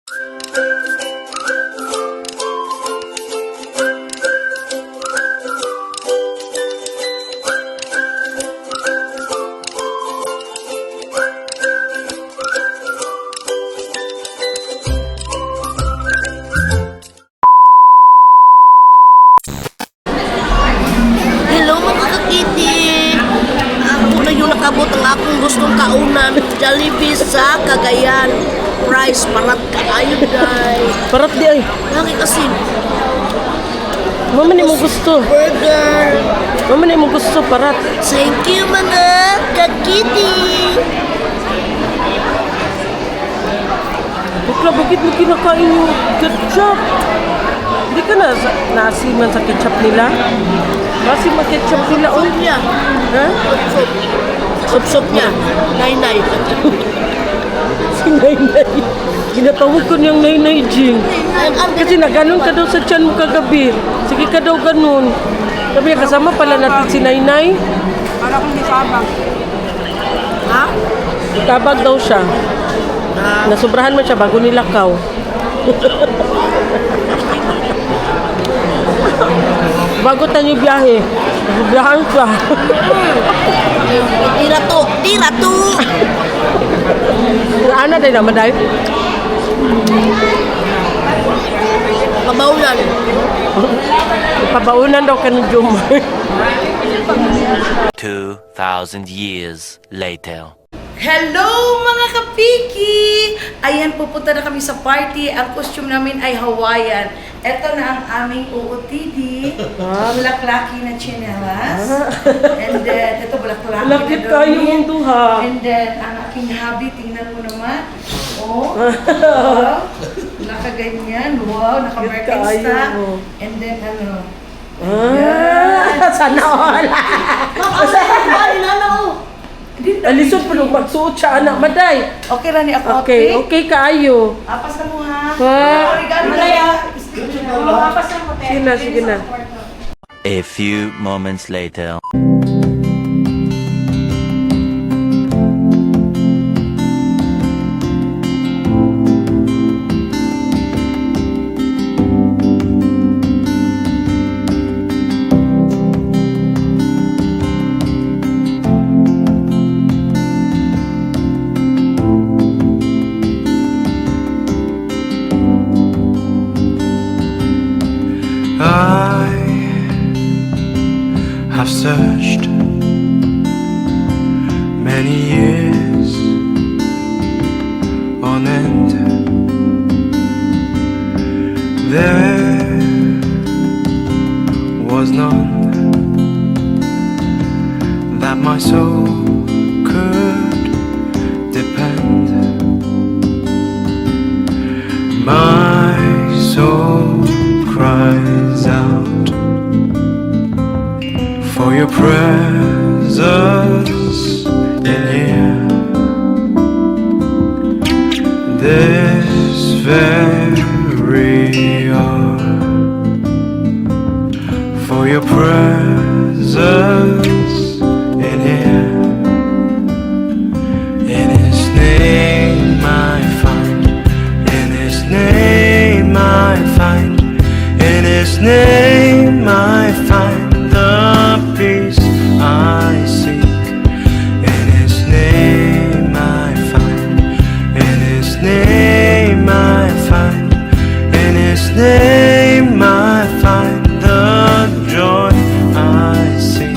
Hello mga kakiti! Ako na yung nakabot ang akong gustong kaunan. Jollibee sa Cagayan. Price, parat kaayo day. Parat di ay. Lagi kasi Mama ni mo gusto. burger. Mama ni mo gusto parat. Thank you mga kakiti! Bukla, bakit mo kinakain yung ketchup? Hindi ka na nasiman sa ketchup nila? Nasiman ketchup nila, oh. Soup niya. Ha? Soup. Soup niya. Nay-nay. Si Nainay. Ginatawag ko niyang Nainay, Jing. Kasi naganon ka daw sa tiyan mo kagabi. Sige ka daw ganun. Sabi niya, kasama pala natin si Nainay. Para kung disabang. Ha? Tabag daw siya. Nasubrahan mo siya bago nilakaw. Bago tayo biyahe. Nasubrahan siya. Tira to! Tira to! Ana din naman dahil. Pabaunan. Pabaunan daw ka ni Jumar. 2,000 years later. Hello mga kapiki! Ayan, pupunta na kami sa party. Ang costume namin ay Hawaiian. Ito na ang aming OOTD. Bulaklaki na chinelas. And then, ito bulaklaki Lakit na kayo damit. mong duha. And then, ang aking hubby, tingnan mo naman. Oh, wow. Nakaganyan. Wow, naka-Birkenstock. Kayo. And then, ano. Sana all. Alisod pa nung magsuot siya, anak maday. Okay ra ni ako. Okay, okay kaayo. Apas na mo ha. Ha? Regalo na ya. Apas na mo te. Sige na, sige na. A few moments later. I have searched many years on end. There was none that my soul could depend. My soul cries out for your presence in here. This very hour, for your presence in here. In His name I find, in His name I find, in His name I find the peace I seek. In His name I find, in His name I find, in His name I find the joy I seek.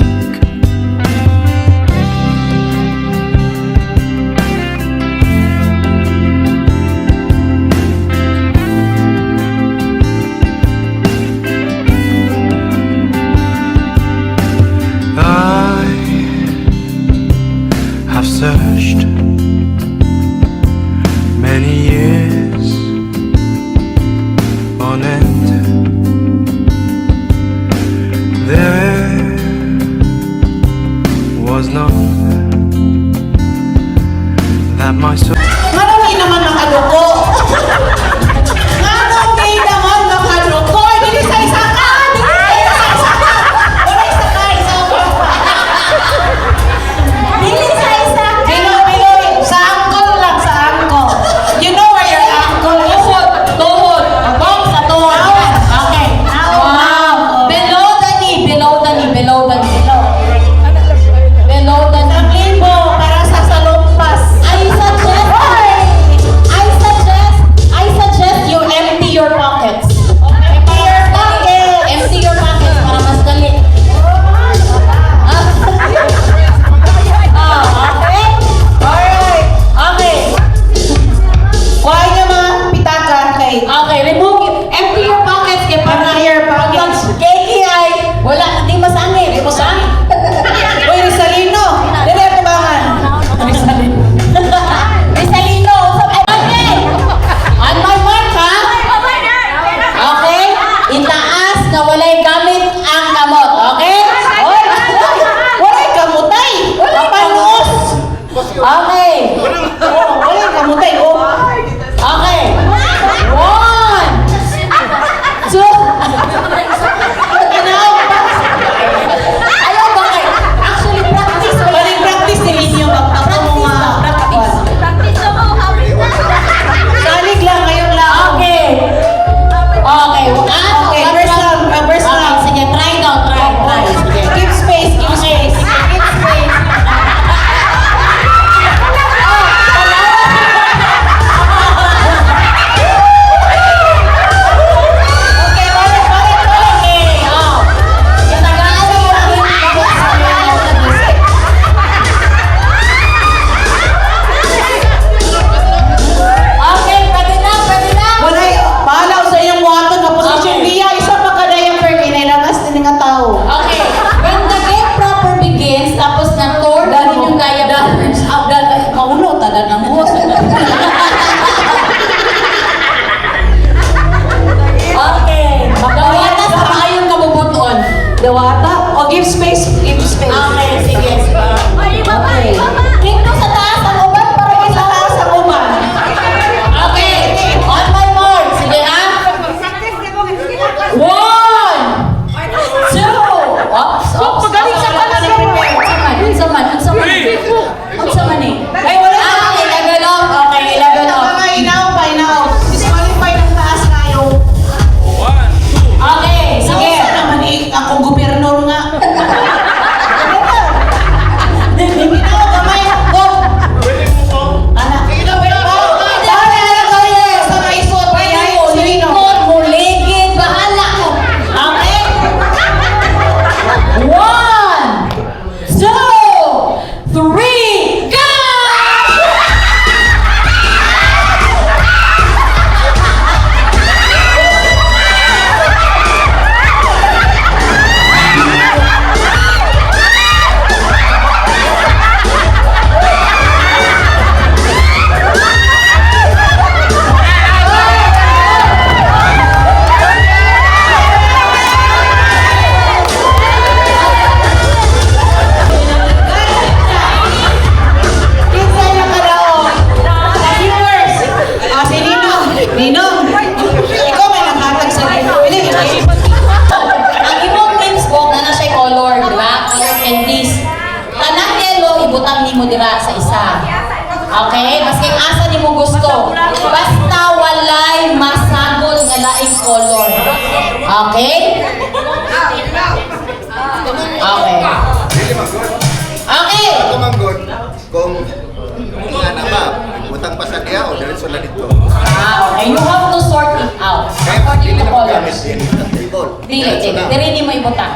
ibutang?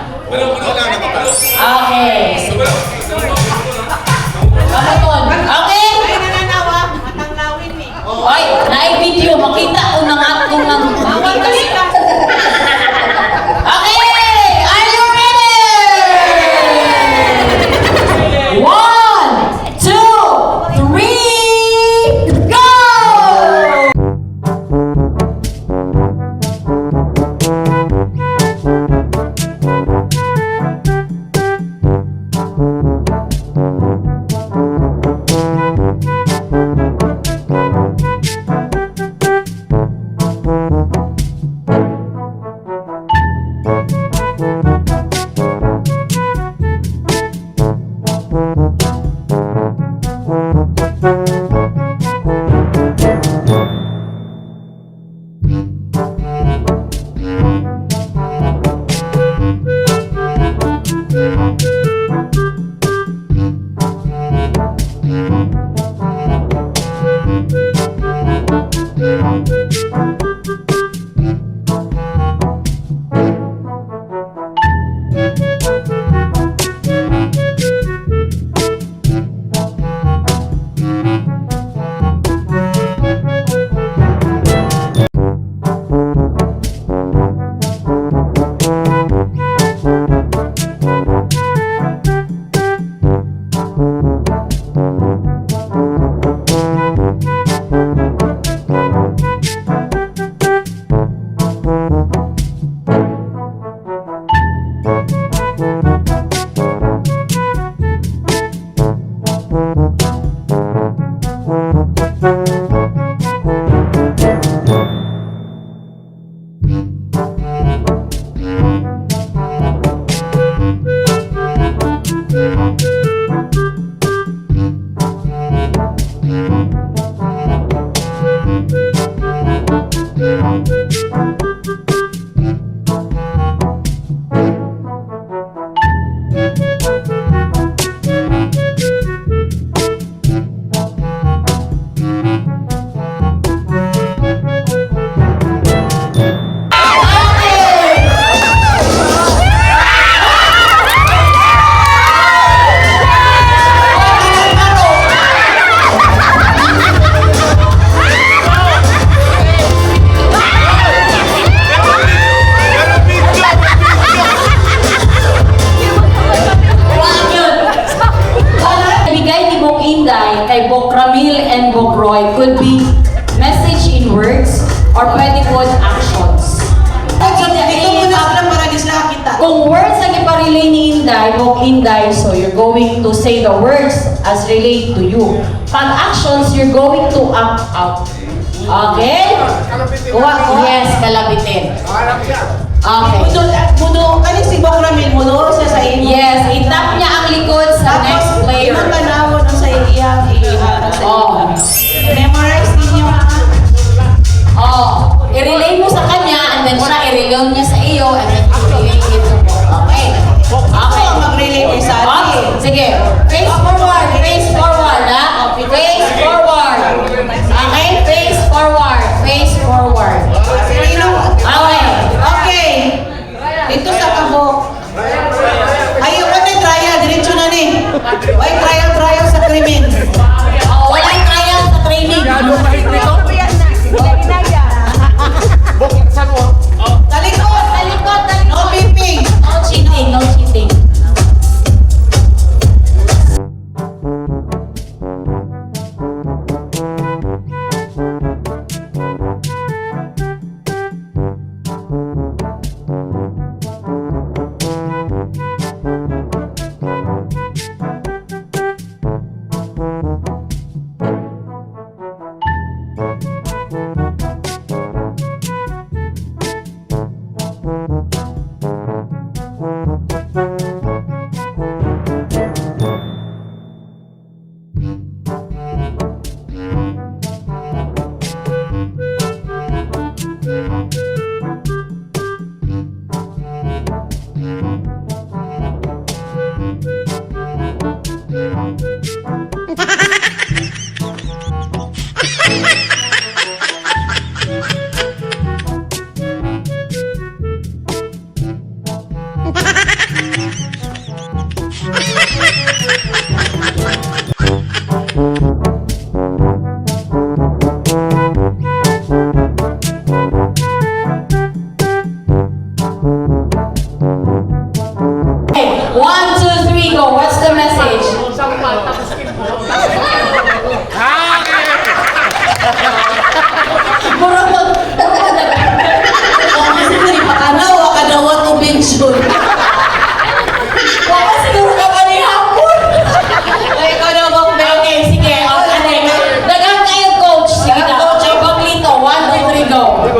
Okay. Sige. Kamuton. Okay? Oy, na-video. Makita ko na nga kung ang makita siya. Okay! Are you ready? 1, 2, 3, go! Kay Bokramil and Bokroy could be message in words or pwede po actions. Kung words ang iparelay ni Inday, Bok Inday, so you're going to say the words as relate to you. Pag actions, you're going to act out. Okay? Yes, kalabitin. Okay. Mudo, kani si Bokramil, mudo siya sa imo. Yes, itap niya ang likod sa next player. Imong tanawon ang sa iya, ihatag sa Oh. Memorize ninyo ha. Oh, i-relay mo sa kanya and then siya i-relay niya sa iyo and then i-relay it to mo. Okay. Okay. Ako mag-relate kay sa Okay. atin. Sige. Face forward. Face forward, ha? Face forward. Okay? Face forward. Face forward. Okay. Okay. Dito sa kabok. Ayaw ko na trial, diretso na ni. Ay, trial sa krimen. Oh, walang trial sa training. Talikod! Talikod, No talikod. pimping! No cheating, no cheating.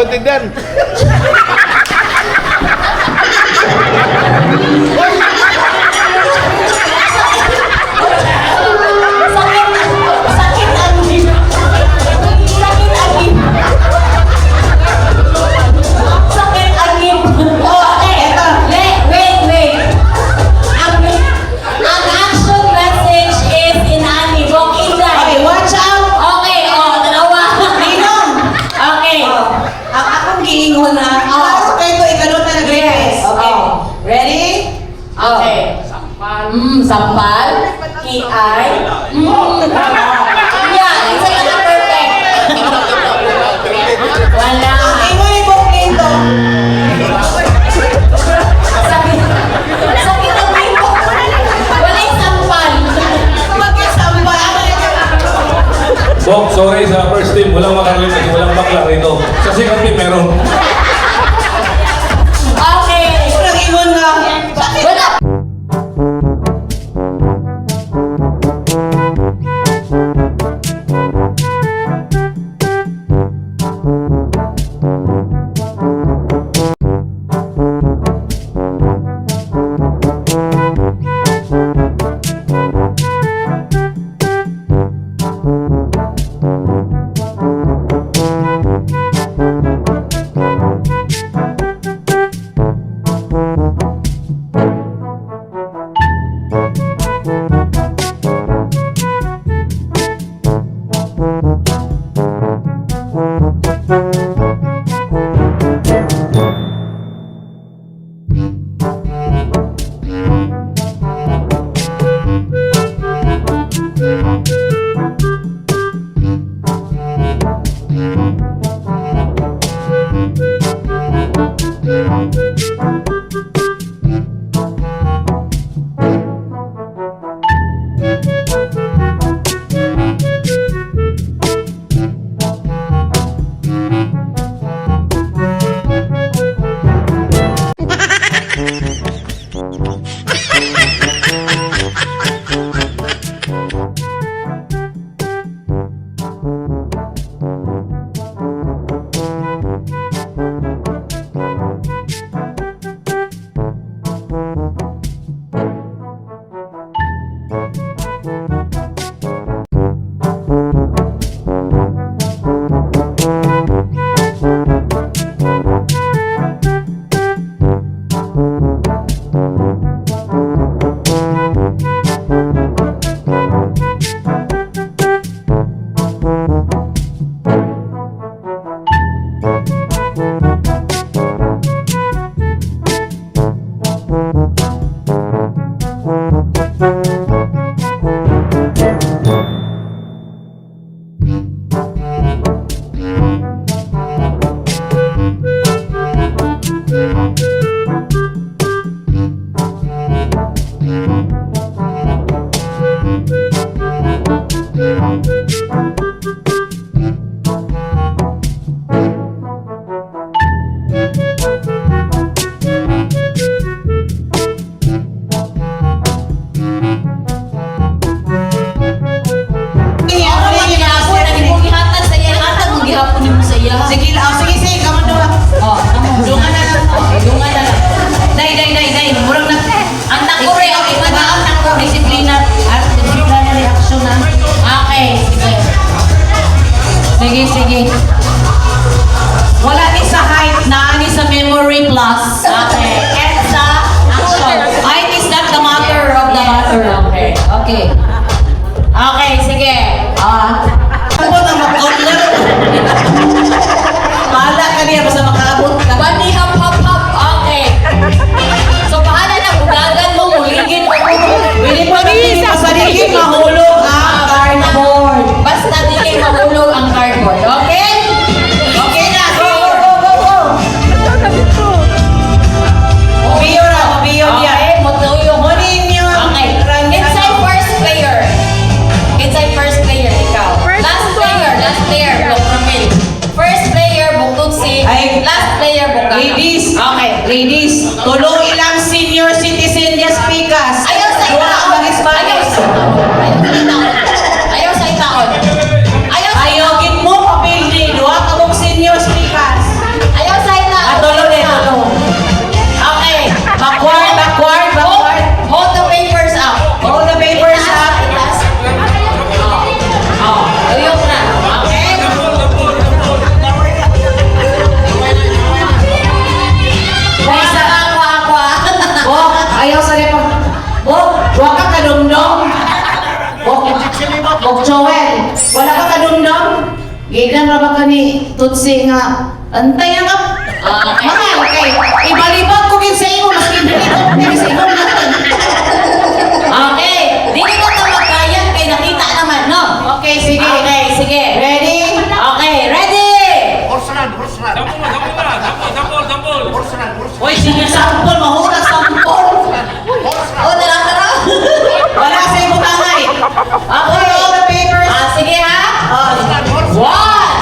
maintindihan. Sakit angin. Sakit angin. Sakit angin. Okay. Wait. Ang action message is in Ani. Walk in Okay, there. watch out. Okay, dalawa. Ninong. Okay. Ang akong giingon na. Sa kayo ko, ikaw na nag-request. Okay. Ready? Okay. Sampal. Kiay. Yeah, isa ka na perfect. Wala. Ang ingon ni Bok Lindo. Sakit ang bimbo. Wala yung sampal. Mag-isambal. Bok, sorry sa first team. Walang makarinig kasi walang bakla rito. Sa second team, meron. Okay. Ako nag-ingon nga. Wala. Sige. Wala ni sa height, na ni sa memory plus. Okay. And sa action. Height is not the matter of the matter. Okay. Okay, sige. Abot ang mag-out na. Bahala ka niya basta makaabot ka. Bani hap. Okay. So, pahala na bugagan mo, muligin mo. Pwede pa rin pasaligin, mahulog ang cardboard. Basta dili mahulog ang cardboard. Okay? Okay na, go! Mabiyo niya. Okay, matuyo. Munin niyo. Okay. Inside first player, ikaw. Last player, Blok Ramil. First player, bukod si... Ay. Last player, bukod. Ladies, Okay. ladies, tulong ilang senior citizen niya speakers. Ayaw sa itaon. Ayaw sa itaon. Ayaw, git mo papel din. Duha ka mong senior speakers. Ingon ra ba ka ni Tutsi nga, antay na ka. Mahal kay, ibalibag ko gid sa imo, maski dili ko sa imo natin. Okay, dili ko na magkayan kay nakita naman, no? Okay, sige. Okay, sige. Ready? Okay, ready? Uy, sige, sampol, mahurag sampol. O, tara. Wala sa imo tangay. Oy, all the papers. Sige ha? One.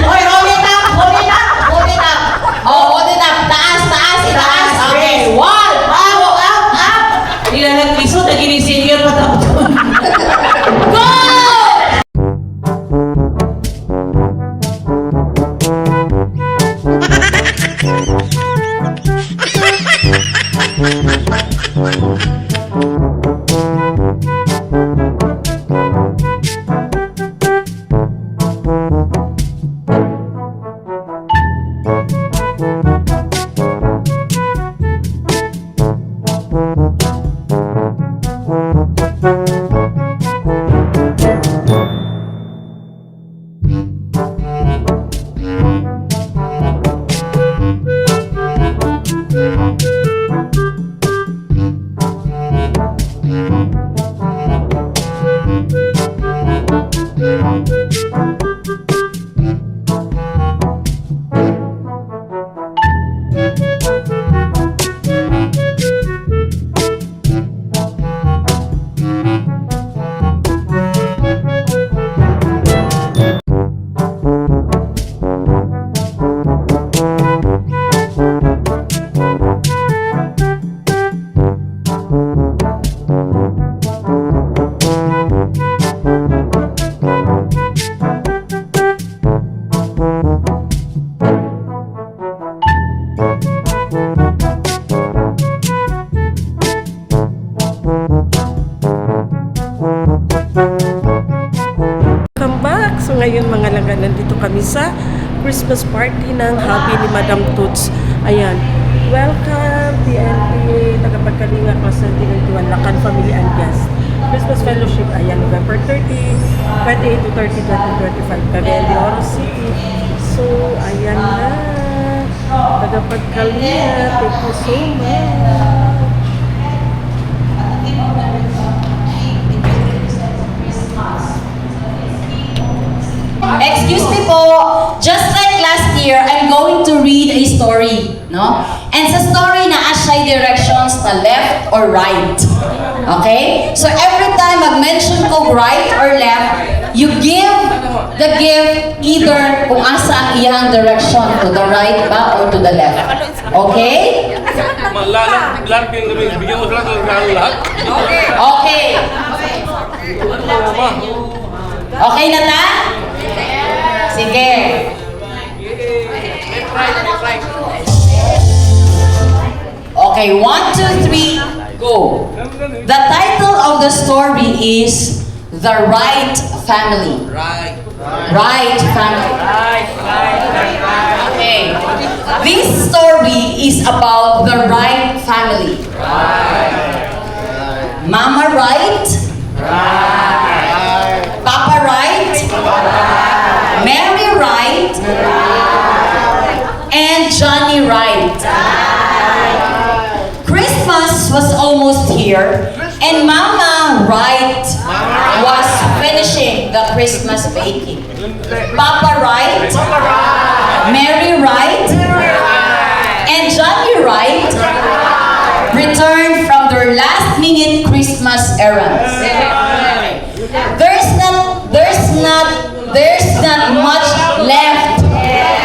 Oy, hold it up, hold it up, hold it up. Oh, hold it up. Taas. Okay, one. Up. Hindi na nag-lisod, naging senior pa tapos. Go! Welcome back! So ngayon mga langga, nandito kami sa Christmas party ng hubby ni Madam Toots. Ayan. Welcome, PNP, tagapagkalinga, Class 1991, Lacan Family and Guest. Christmas Fellowship, ayan, November 30, 28 to 30, 2025, Cagayan de Oro City. So, ayan na. Tagapagkalinga, thank you so much. Excuse me po, just like last year, I'm going to read a story, no? And sa story na asya directions na left or right. Okay? So every time mag-mention ko right or left, you give the gift either kung asa ang iyang direction, to the right ba or to the left. Okay? Lahat yung gabi, bigyan mo sila ng lahat. Okay. Okay na ta? Sige. Okay, 1, 2, 3, go. The title of the story is The Wright Family. Wright Family. Okay. This story is about the Wright family. Mama Wright. Papa Wright. Mary Wright. And Johnny Wright. Christmas was almost here, and Mama Wright was finishing the Christmas baking. Papa Wright, Mary Wright, and Johnny Wright returned from their last-minute Christmas errands. There's not much left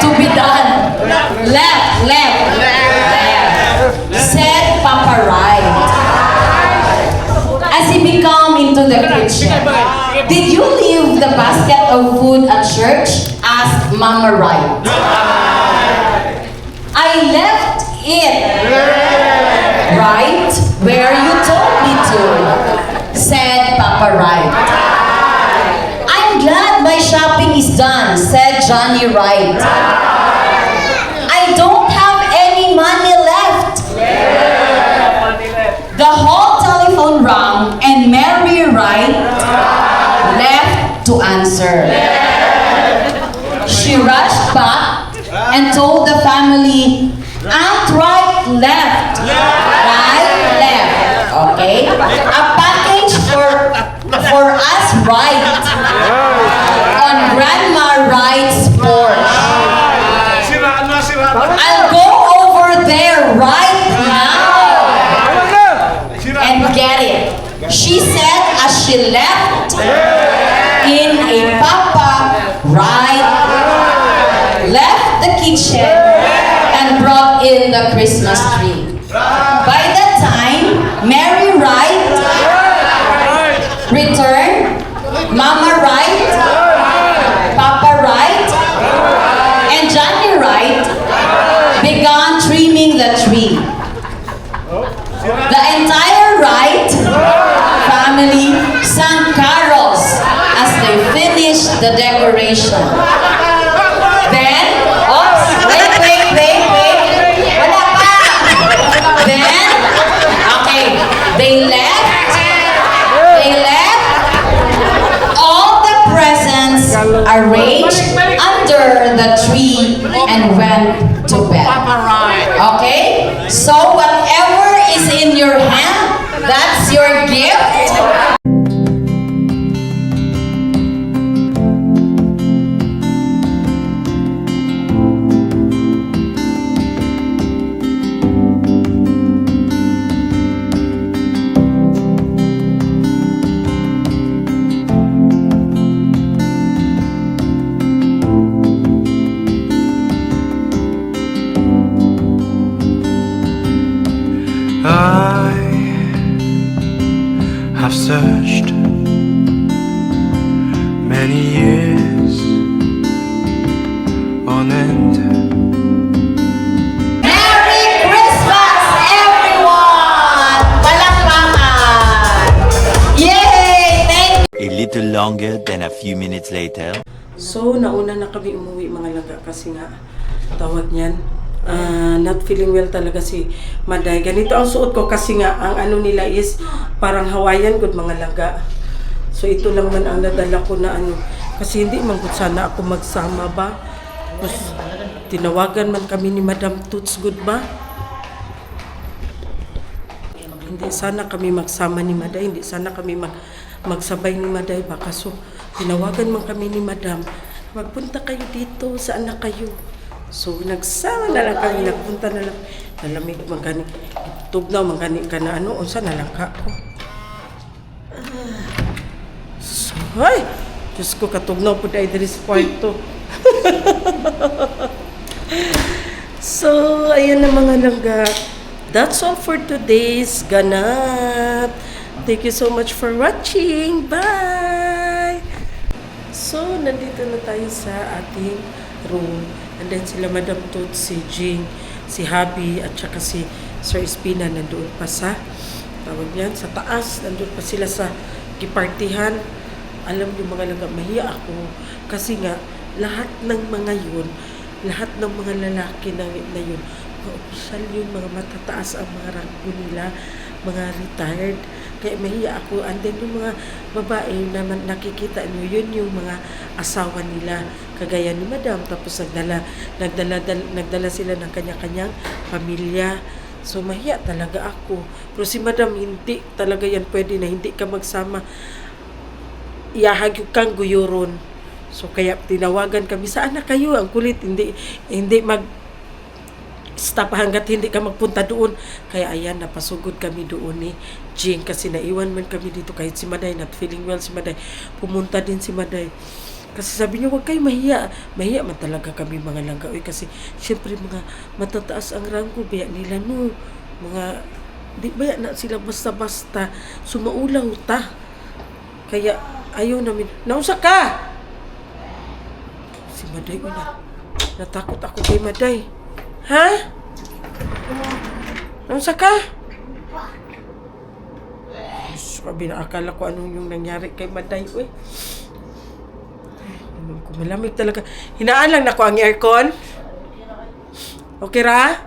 to be done. Left, said Papa Wright as he became into the kitchen. Did you leave the basket of food at church? Asked Mama Wright. I left it right where you told me to, said Papa Wright. I'm glad my shopping is done, said Johnny Wright. I don't have any money left. The whole telephone rang and Mary Wright left to answer. she rushed back and told the family, "Aunt, right, left. Right, left. Okay? A package for us right. On Grandma Wright's porch. I'll go over there right now and get it," she said as she left in a Papa Wright, left the kitchen and brought in the Christmas tree. By that time, Mary Wright returned, Mama Wright, Papa Wright, and Johnny Wright began trimming the tree. The entire Wright family sang carols as they finished the decoration. Then, wait. Wala pa! Then, okay, they left all the presents arranged under the tree and went to bed. Okay? So whatever is in your hand, that's your gift. I have searched many years on end. Merry Christmas, everyone! Palakpakan! Yay! Thank you! A little longer than a few minutes later. So, nauna na kami umuwi mga laga kasi nga tawag niyan. Not feeling well talaga si Maday. Ganito ang suot ko kasi nga ang ano nila is parang Hawaiian good mga laga. So ito lang man ang nadala ko na ano. Kasi hindi man good sana ako magsama ba. Mas tinawagan man kami ni Madam Toots good ba. Hindi sana kami magsama ni Maday. Hindi sana kami magsabay ni Maday ba. Kaso tinawagan man kami ni Madam. Magpunta kayo dito. Saan na kayo? So, nagsama na lang kami, nagpunta na lang. Nalamig, magkani, tugnaw, magkani ka na ano, unsa na lang ka ko. So, ay! Diyos ko, katugnaw po dahil diri sa kwarto. So, ayan na mga langga. That's all for today's ganap. Thank you so much for watching. Bye! So, nandito na tayo sa ating room. And then sila Madam Toots, si Jing, si Habi, at saka si Sir Espina nandoon pa sa, tawag yan, sa taas. Nandoon pa sila sa kipartihan. Alam niyo mga langga, mahiya ako. Kasi nga, lahat ng mga yun, lahat ng mga lalaki na yun, mga opisyal yun, mga matataas ang mga ranggo nila, mga retired. Kaya mahiya ako. And then yung mga babae na nakikita nyo, yun yung mga asawa nila. Kagaya ni Madam. Tapos nagdala sila ng kanya-kanyang pamilya. So mahiya talaga ako. Pero si Madam, hindi talaga yan pwede na hindi ka magsama. Iyahag kang guyuron. So kaya tinawagan kami, saan na kayo? Ang kulit, hindi stop hanggat hindi ka magpunta doon. Kaya ayan, napasugod kami doon ni Jing kasi naiwan man kami dito kahit si Maday, not feeling well si Maday. Pumunta din si Maday. Kasi sabi niya, huwag kayo mahiya. Mahiya man talaga kami mga langga. Kasi syempre mga matataas ang ranggo, baya nila no. Mga, di baya na sila basta-basta sumaulaw ta. Kaya ayaw namin. Nausa ka! Si Maday, natakot ako kay Maday. Ha? Nausa ka? Sabi na akala ko anong yung nangyari kay Maday. Malamig talaga. Hinaan lang na ko ang aircon. Okay ra?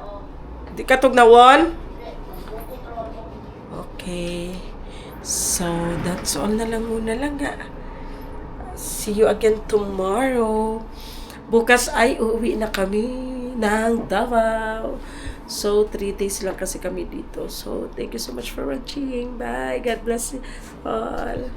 Di ka tugnawon? Okay. So, that's all na lang muna lang. See you again tomorrow. bukas ay uuwi na kami ng Davao. So, 3 days lang kasi kami dito. So, thank you so much for watching. Bye. God bless you all.